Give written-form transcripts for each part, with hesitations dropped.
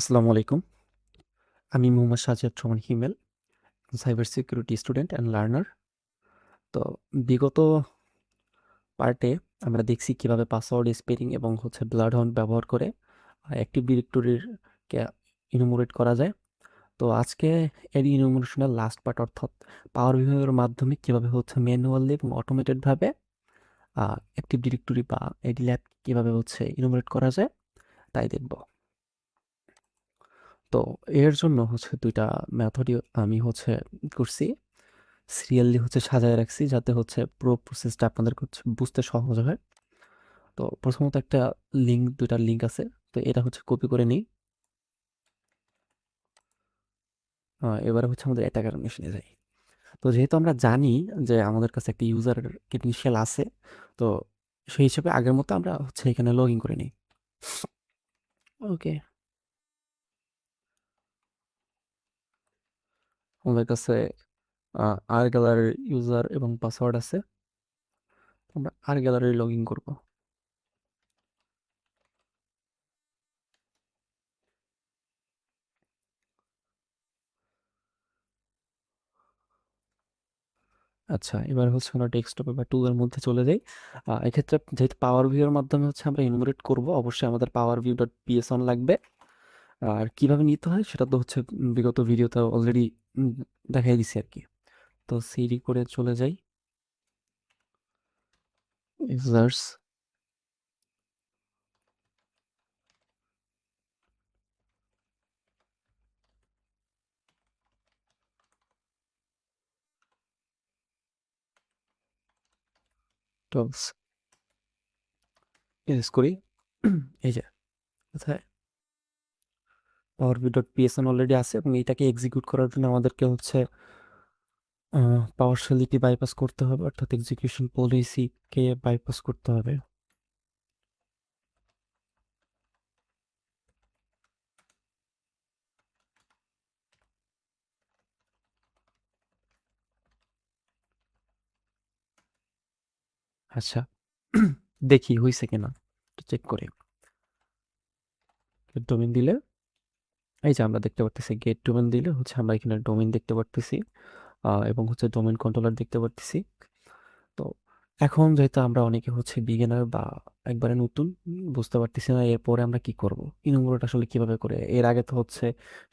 আসসালামু আলাইকুম। আমি Mohammad Sajjad Rahman Himel, cyber security student and learner. তো বিগত পার্টে আমরা দেখছি কিভাবে পাসওয়ার্ড স্পেলিং এবং ব্লাড হাউন্ড ব্যবহার করে অ্যাক্টিভ ডিরেক্টরির কে ইনুমারেট করা যায়। তো আজকে এর ইনুমারেশনের লাস্ট পার্ট, অর্থাৎ পাওয়ার বিভাগের মাধ্যমে কিভাবে ম্যানুয়ালি এবং অটোমেটেডভাবে অ্যাক্টিভ ডিরেক্টরি বা এডি ল্যাব কিভাবে ইনুমারেট করা যায় তাই দেখব। তো এর জন্য ২টা মেথডই আমি করছি। সিরিয়ালি সাজায় রাখছি যাতে পুরো প্রসেসটা আপনাদের বুঝতে সহজ হয়। তো প্রথমত একটা লিঙ্ক, ২টা লিঙ্ক আছে। তো এটা কপি করে নিই। এবারে আমাদের অ্যাটাকার মেশিনে যাই। তো যেহেতু আমরা জানি যে আমাদের কাছে একটা ইউজার ক্রেডেনশিয়াল আছে, তো সেই হিসেবে আগের মতো আমরা এখানে লগ ইন করে নিই। ওকে, আমাদের কাছে আর গ্যালারির ইউজার এবং পাসওয়ার্ড আছে। আমরা আর গ্যালারি লগ ইন করবো। আচ্ছা, এবার আমরা ডেস্কটপে বা টুলের মধ্যে চলে যাই। এক্ষেত্রে যেহেতু পাওয়ার ভিউয়ের মাধ্যমে আমরা ইনুমারেট করব, অবশ্যই আমাদের পাওয়ার ভিউ ডট পিএসঅন লাগবে। আর কিভাবে নিতে হয় সেটা তো বিগত ভিডিওতে অলরেডি দেখাই দিছি আর কি। তো সিডি করে চলে যাই ইউজার্স, টুলস ইউজ করি। এই যে কোথায় পাওয়ার ভিউ ডট পিএসএন অলরেডি আছে, এবং এটাকে এক্সিকিউট করার জন্য আমাদেরকে পাওয়ার শেলটি বাইপাস করতে হবে, অর্থাৎ এক্সিকিউশন পলিসিকে বাইপাস করতে হবে। আচ্ছা, দেখি হয়েছে কিনা, চেক করি। ডোমেন দিলে এই যে আমরা দেখতে পারতেছি, গেট ডোমেন দিলে আমরা এখানে ডোমেন দেখতে পারতেছি, এবং ডোমেন কন্ট্রোলার দেখতে পারতেছি। তো এখন যেহেতু আমরা অনেকে বিগিনার বা একবারে নতুন, বুঝতে পারতেছি না এরপরে আমরা কি করব, ইনুমারেট আসলে কিভাবে করে। এর আগে তো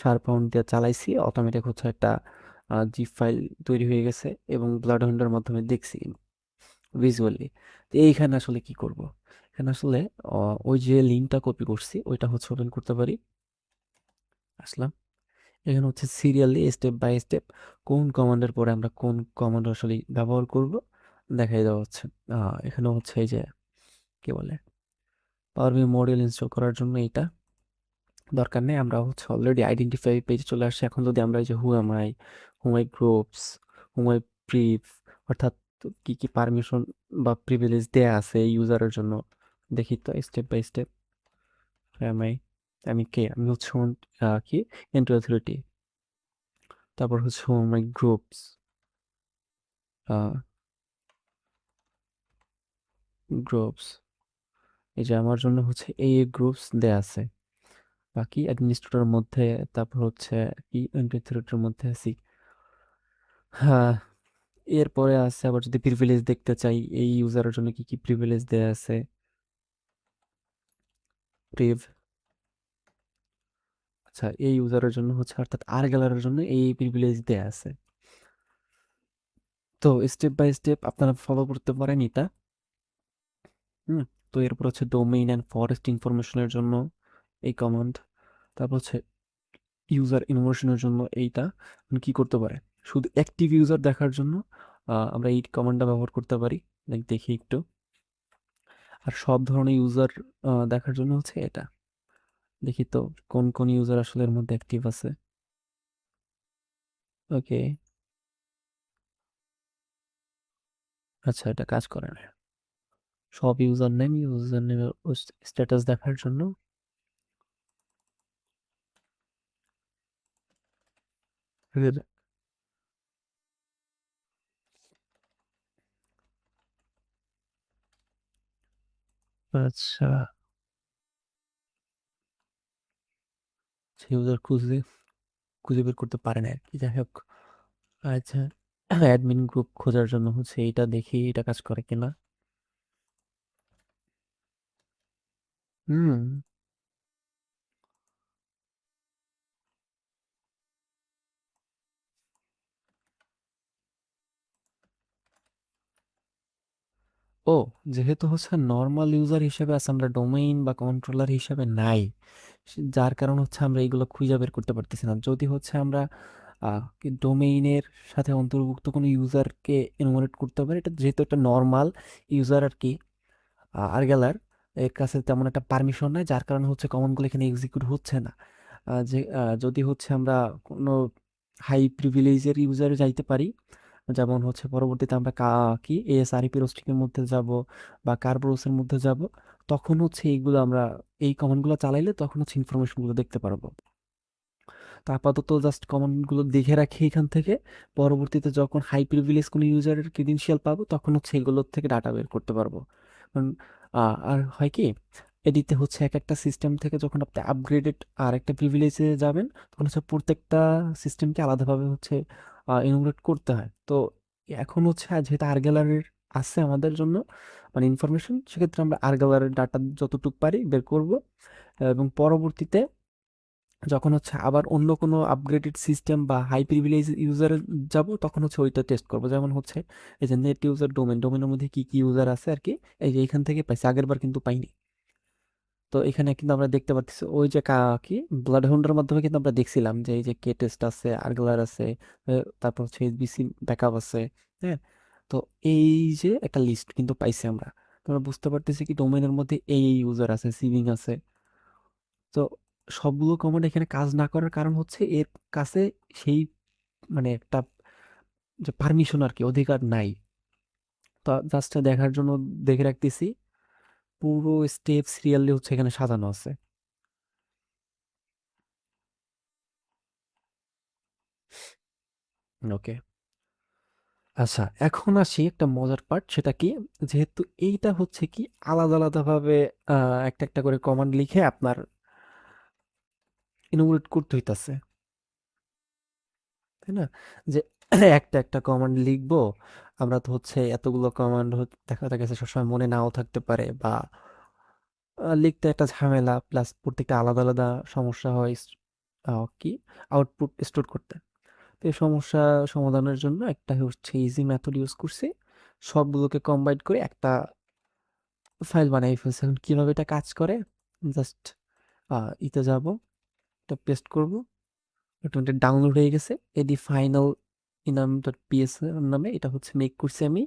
শার্প দিয়ে চালাইছি, অটোমেটিক একটা জিপ ফাইল তৈরি হয়ে গেছে এবং ব্লাড হাউন্ডের মাধ্যমে দেখছি ভিজুয়ালি। তো এইখানে আসলে কি করব, এখানে আসলে ওই যে লিঙ্কটা কপি করছি ওইটা ওপেন করতে পারি। আসলাম, এখানে সিরিয়ালি স্টেপ বাই স্টেপ কোন কমান্ডের পরে আমরা কোন কমান্ড আসলে ব্যবহার করব দেখাই দেওয়া হচ্ছে। এখানে এই যে কি বলে, পাওয়ার বি মডিউল ইনস্টল করার জন্য এটা দরকার নেই, আমরা অলরেডি আইডেন্টিফাই পেজে চলে আসছে। এখন যদি আমরা এই যে হুমাই গ্রুপস, হুমাই প্রিভ, অর্থাৎ কি কি পারমিশন বা প্রিভিলেজ দেয়া আছে ইউজারের জন্য দেখি, তো স্টেপ বাই স্টেপ। আমি আমি কে আমি কি এন্ট্রি অথরিটি, তারপর হুমাই গ্রুপস, গ্রুপস, এই যে আমার জন্য এই গ্রুপস দেয়া আছে। বাকি অ্যাডমিনিস্ট্রেটরের মধ্যে, তারপর কি এন্ট্রি মধ্যে আছি। হ্যাঁ, এরপরে আছে আবার যদি প্রিভিলেজ দেখতে চাই, এই ইউজারের জন্য কি কি প্রিভিলেজ দেয়া আছে। প্রিভ, আচ্ছা এই ইউজারের জন্য অর্থাৎ আর গ্যালারির জন্য এই প্রিভিলেজ দেয়া আছে। তো স্টেপ বাই স্টেপ আপনারা ফলো করতে পারেন এটা। হুম, তো এরপর ডোমেইন অ্যান্ড ফরেস্ট ইনফরমেশনের জন্য এই কমান্ড, তারপর ইউজার ইনফরমেশনের জন্য এইটা। কি করতে পারে, শুধু অ্যাক্টিভ ইউজার দেখার জন্য আমরা এই কমান্ডটা ব্যবহার করতে পারি। দেখি একটু। আর সব ধরনের ইউজার দেখার জন্য এটা। দেখি তো কোন কোন ইউজার আসলে এর মধ্যে অ্যাক্টিভ আছে। ওকে, আচ্ছা এটা কাজ করে না। সব ইউজার নেমের স্ট্যাটাস দেখার জন্য। এদের- আচ্ছা, সেই ইউজার খুঁজে খুঁজে বের করতে পারে না আর কি। যাই হোক, আচ্ছা, অ্যাডমিন গ্রুপ খোঁজার জন্য হচ্ছে এইটা দেখি এটা কাজ করে কিনা। হুম। ও, যেহেতু হচ্ছে নর্মাল ইউজার হিসেবে আছে, আমরা ডোমেইন বা কন্ট্রোলার হিসেবে নাই, যার কারণ হচ্ছে আমরা এইগুলো খুঁজে বের করতে পারতেছি না। যদি হচ্ছে আমরা ডোমেইনের সাথে অন্তর্ভুক্ত কোনো ইউজারকে এনুমারেট করতে পারি, এটা যেহেতু একটা নর্মাল ইউজার আর কি, আর্গেলার এর কাছে তেমন একটা পারমিশন নাই, যার কারণে হচ্ছে কমান্ডগুলো এখানে এক্সিকিউট হচ্ছে না। যদি হচ্ছে আমরা কোনো হাই প্রিভিলেজের ইউজারে যাইতে পারি, যেমন হচ্ছে পরবর্তীতে আমরা কি এএসআরপি রোস্টিং এর মধ্যে যাব বা কার্বোরোসের মধ্যে যাব, তখন হচ্ছে এইগুলো আমরা এই কমান্ডগুলো চালাইলে তখন হচ্ছে ইনফরমেশনগুলো দেখতে পারবো। তো আপাতত জাস্ট কমান্ডগুলো দেখে রাখি এখান থেকে, পরবর্তীতে যখন হাই প্রিভিলেজ কোনো ইউজারের ক্রেডেনশিয়াল পাবো তখন হচ্ছে এগুলোর থেকে ডাটা বের করতে পারবো। কারণ আর হয় কি, এদিকে হচ্ছে এক একটা সিস্টেম থেকে যখন আপনি আপগ্রেডেড আর একটা প্রিভিলেজে যাবেন, তখন হচ্ছে প্রত্যেকটা সিস্টেমকে আলাদাভাবে হচ্ছে এনুমারেট করতে হয়। তো এখন হচ্ছে যেহেতু আর্গেলারের আছে আমাদের জন্য মানে ইনফরমেশন, সেক্ষেত্রে আমরা আর্গেলারের ডাটা যতটুকু পারি বের করব, এবং পরবর্তীতে যখন হচ্ছে আবার অন্য কোনো আপগ্রেডেড সিস্টেম বা হাই প্রিভিলেজ ইউজারে যাব, তখন হচ্ছে ওইটা টেস্ট করবো। যেমন হচ্ছে এই যে নেট ইউজার ডোমেনের মধ্যে কি কি ইউজার আছে আর কি, এই যে এখান থেকে পাইছি, আগের বার কিন্তু পাইনি। তো এখানে কিন্তু আমরা দেখতে পাচ্ছি ওই যে কি ব্লাড হোল্ডার মাধ্যমে কিন্তু আমরা দেখছিলাম যে এই যে কে টেস্ট আছে, আর্গলার আছে, তারপর হচ্ছে এসবিসি ব্যাকআপ আছে। হ্যাঁ, তো এই যে একটা লিস্ট কিন্তু পাইছি আমরা। তো আমরা বুঝতে পারতেছি কি ডোমেনের মধ্যে এই ইউজার আছে, সিভিং আছে। তো সবগুলো কমান্ড এখানে কাজ না করার কারণ হচ্ছে এর কাছে সেই মানে একটা যে পারমিশন আর কি, অধিকার নাই। তো জাস্ট দেখার জন্য দেখে রাখতেছি, পুরো স্টেপ সিরিয়ালি হচ্ছে এখানে সাজানো আছে। ওকে, আচ্ছা, এখন আসি একটা মজার পার্ট, সেটা কি, যেহেতু এইটা হচ্ছে কি আলাদা আলাদা ভাবে একটা একটা করে কমান্ড লিখে আপনার ইনোভেট করতে হইতাছে, তাই না? যে একটা একটা কমান্ড লিখবো, আমরা তো হচ্ছে এতগুলো কমান্ড দেখা গেছে সবসময় মনে নাও থাকতে পারে, বা লিখতে একটা ঝামেলা, প্লাস প্রত্যেকটা আলাদা আলাদা সমস্যা হয় কি আউটপুট স্টোর করতে। তো এই সমস্যা সমাধানের জন্য একটা হচ্ছে ইজি মেথড ইউজ করছি, সবগুলোকে কম্বাইন করে একটা ফাইল বানাই ফেলছি। এখন কিভাবে এটা কাজ করে, জাস্ট ইতে যাব, এটা পেস্ট করব, অটোমেটিক ডাউনলোড হয়ে গেছে। এডি ফাইনাল ইনাম ডট পিএস নামে এটা হচ্ছে মেক করছি আমি।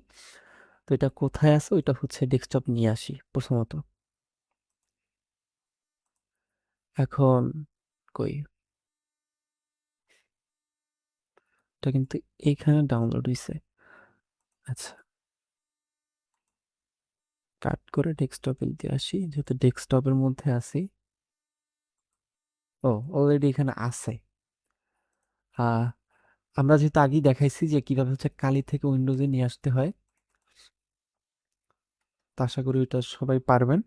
তো এটা কোথায় আছে, ওইটা হচ্ছে ডেস্কটপ নিয়ে আসি প্রথমত। এখন কই, এটা কিন্তু এইখানে ডাউনলোড হয়েছে। আচ্ছা, কাট করে ডেস্কটপে দিয়ে আসি, যেহেতু ডেস্কটপের মধ্যে আছি। ও, অলরেডি এখানে আছে। আহ আমরা যেহেতু আগেই দেখাইছি যে কিভাবে হচ্ছে কালি থেকে উইন্ডোজে নিয়ে আসতে হয়, তো আশা করি ওইটা সবাই পারবেন।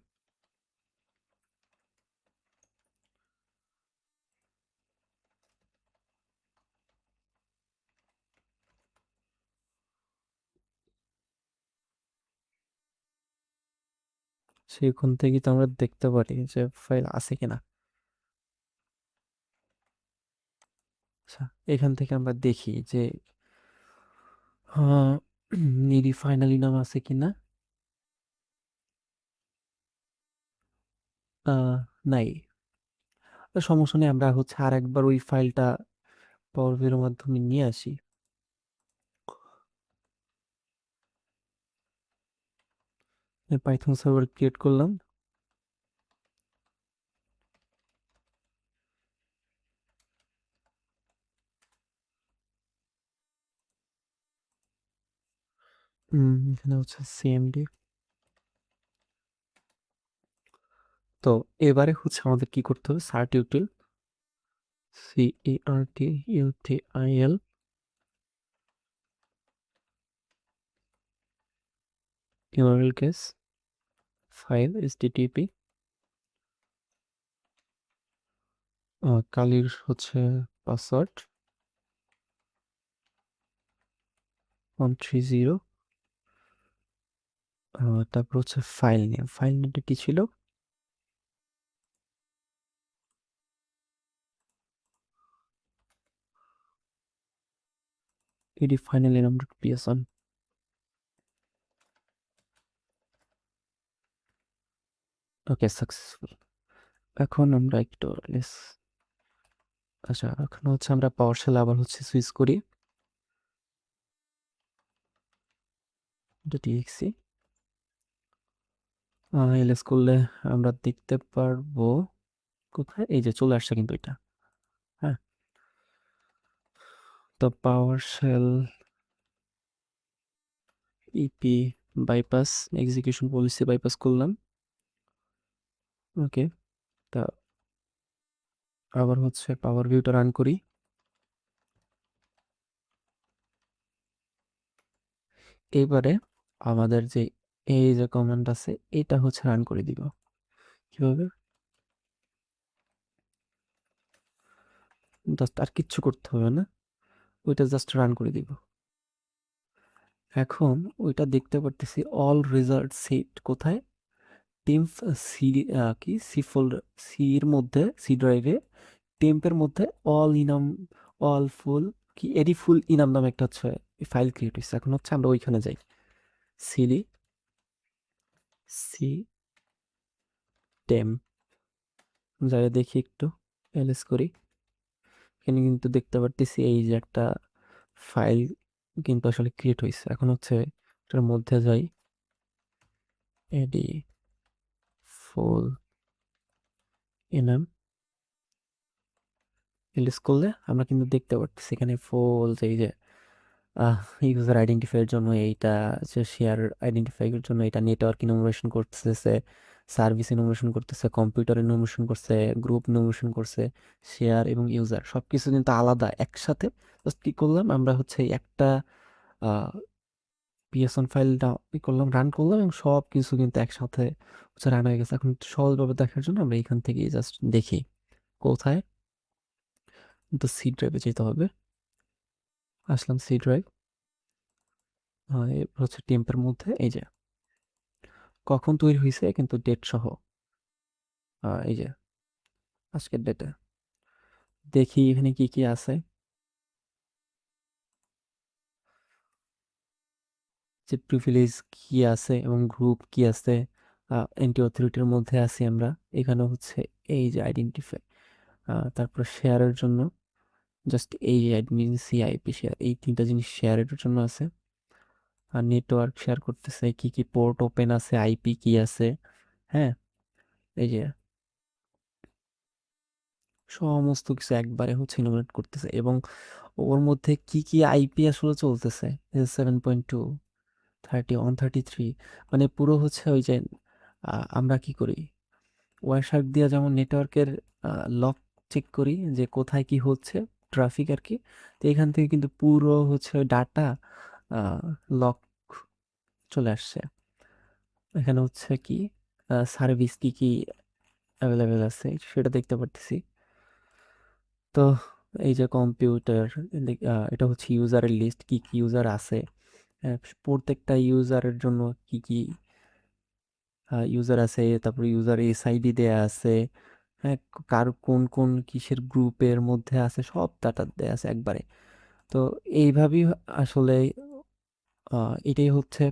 সেখান থেকে তো আমরা দেখতে পারি যে ফাইল আছে কিনা। আচ্ছা, এখান থেকে আমরা দেখি যে নিডি ফাইনালি নাম আছে কিনা। নাই। তো সমস্যা নেই, আমরা হচ্ছে আর একবার ওই ফাইলটা পর্বের মাধ্যমে নিয়ে আসি। পাইথন সার্ভার ক্রিয়েট করলাম। এখানে হচ্ছে সিএমডি। তো এবারে হচ্ছে আমাদের কি করতে হবে, shirt util, CART UTIL URL case file HTTP কালির হচ্ছে পাসওয়ার্ড 130। তারপর হচ্ছে ফাইল নেমটা কি ছিল? এডি ফাইনাল এনম ডট পিএসএন। ওকে, সাকসেসফুল। এখন আমরা একটু আচ্ছা, এখন হচ্ছে আমরা পাওয়ার শেল আবার হচ্ছে সুইচ করি .exe। এলএস করলে আমরা দেখতে পারবো কোথায়, এই যে চলে আসছে কিন্তু এটা। হ্যাঁ, তো PowerShell EP bypass, execution policy bypass করলাম। ওকে, তা আবার হচ্ছে পাওয়ার ভিউটা রান করি। এবারে আমাদের যে এই যে কমান্ড আছে এটা হচ্ছে রান করে দিব। কিভাবে? জাস্ট আর কিচ্ছু করতে হবে না, ওইটা জাস্ট রান করে দিব। এখন ওইটা দেখতে পারতেছি অল রেজাল্ট সেট কোথায়, টেম্প সি, কি সি ফোল্ডার, সি এর মধ্যে, সি ড্রাইভে টেম্পের মধ্যে অল ইনাম, অল ফুল কি এডি ফুল ইনাম নামে একটা হচ্ছে ফাইল ক্রিয়েট হয়েছে। এখন হচ্ছে আমরা ওইখানে যাই, সিডি সি টেম্প, যাই দেখি একটু, এলএস করি। এখানে কিন্তু দেখতে পারতেছি এই যে একটা ফাইল কিন্তু আসলে ক্রিয়েট হয়েছে। এখন হচ্ছে এটার মধ্যে যাই, এডি ফুল ইনাম, এলএস করলে আমরা কিন্তু দেখতে পারতেছি এখানে ফুল এই যে ইউজার আইডেন্টিফাইয়ের জন্য এইটা, শেয়ার আইডেন্টিফাইয়ের জন্য এটা, নেটওয়ার্ক ইনোভেশন করতেছে, সার্ভিস ইনোভেশন করতেছে, কম্পিউটার ইনোভেশন করছে, গ্রুপ ইনোভেশন করছে, শেয়ার এবং ইউজার সবকিছু কিন্তু আলাদা একসাথে। জাস্ট কি করলাম আমরা হচ্ছে একটা পিএসএন ফাইলটা করলাম, রান করলাম এবং সব কিছু কিন্তু একসাথে হচ্ছে রান হয়ে গেছে। এখন সহজভাবে দেখার জন্য আমরা এখান থেকে জাস্ট দেখি কোথায়, তো সি ড্রাইভে যেতে হবে। আসলাম সি ড্রাইভ, এরপর হচ্ছে টেম্পের মধ্যে এই যে কখন তৈরি হয়েছে কিন্তু ডেট সহ, এই যে আজকের ডেটে দেখি এখানে কি কি আছে, যে প্রিভিলেজ কি আছে এবং গ্রুপ কি আছে। এন্টি অথরিটির মধ্যে আছি আমরা। এখানে হচ্ছে এই যে আইডেন্টিফাই, তারপর শেয়ারের জন্য জাস্ট এই যে অ্যাডমিন সি আইপি শেয়ার, এই তিনটা জিনিস শেয়ারের জন্য আছে। আর নেটওয়ার্ক শেয়ার করতেছে, কি কি পোর্ট ওপেন আছে, আইপি কি আছে। হ্যাঁ, এই যে সমস্ত কিছু একবারে হচ্ছে ইনোভেট করতেছে এবং ওর মধ্যে কি কি আইপি আসলে চলতেছে, 7.2, 133, মানে পুরো হচ্ছে ওই যে আমরা কি করি ওয়ারশার্ক দিয়ে যেমন নেটওয়ার্কের লক চেক করি যে কোথায় কি হচ্ছে, ট্রাফিক আর কি। তো এখান থেকে কিন্তু পুরো হচ্ছে ডাটা লক চলে আসছে। এখানে হচ্ছে কি সার্ভিস কি কি অ্যাভেলেবেল আছে সেটা দেখতে পারতেছি। তো এই যে কম্পিউটার, এটা হচ্ছে ইউজারের লিস্ট, কি কি ইউজার আছে, প্রত্যেকটা ইউজারের জন্য কি কি ইউজার আছে, তারপরে ইউজার এসআইডি দেয়া আছে। হ্যাঁ, কার কোন কোন কিসের গ্রুপের মধ্যে আছে সব ডাটা দেয়া আছে একবারে। তো এইভাবেই আসলে এটাই হচ্ছে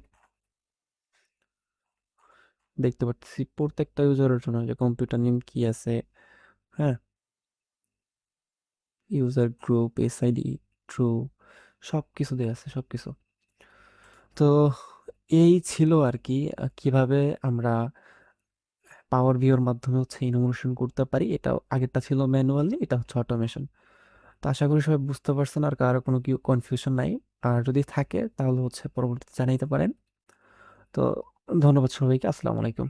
দেখতে পাচ্ছি প্রত্যেকটা ইউজারের জন্য যে কম্পিউটার নেম কি আছে। হ্যাঁ, ইউজার গ্রুপ এসআইডি ট্রু সব কিছু দেয়া আছে, সব কিছু। তো এই ছিল আর কি কিভাবে আমরা পাওয়ার ভিউর মাধ্যমে হচ্ছে ইনোভেশন করতে পারি। এটা আগেরটা ছিল ম্যানুয়ালি, এটা হচ্ছে অটোমেশন। তো আশা করি সবাই বুঝতে পারছেন, আর কারো কোনো কি কনফিউশন নাই। আর যদি থাকে তাহলে হচ্ছে পরবর্তীতে জানাইতে পারেন। তো ধন্যবাদ সবাইকে, আসসালামু আলাইকুম।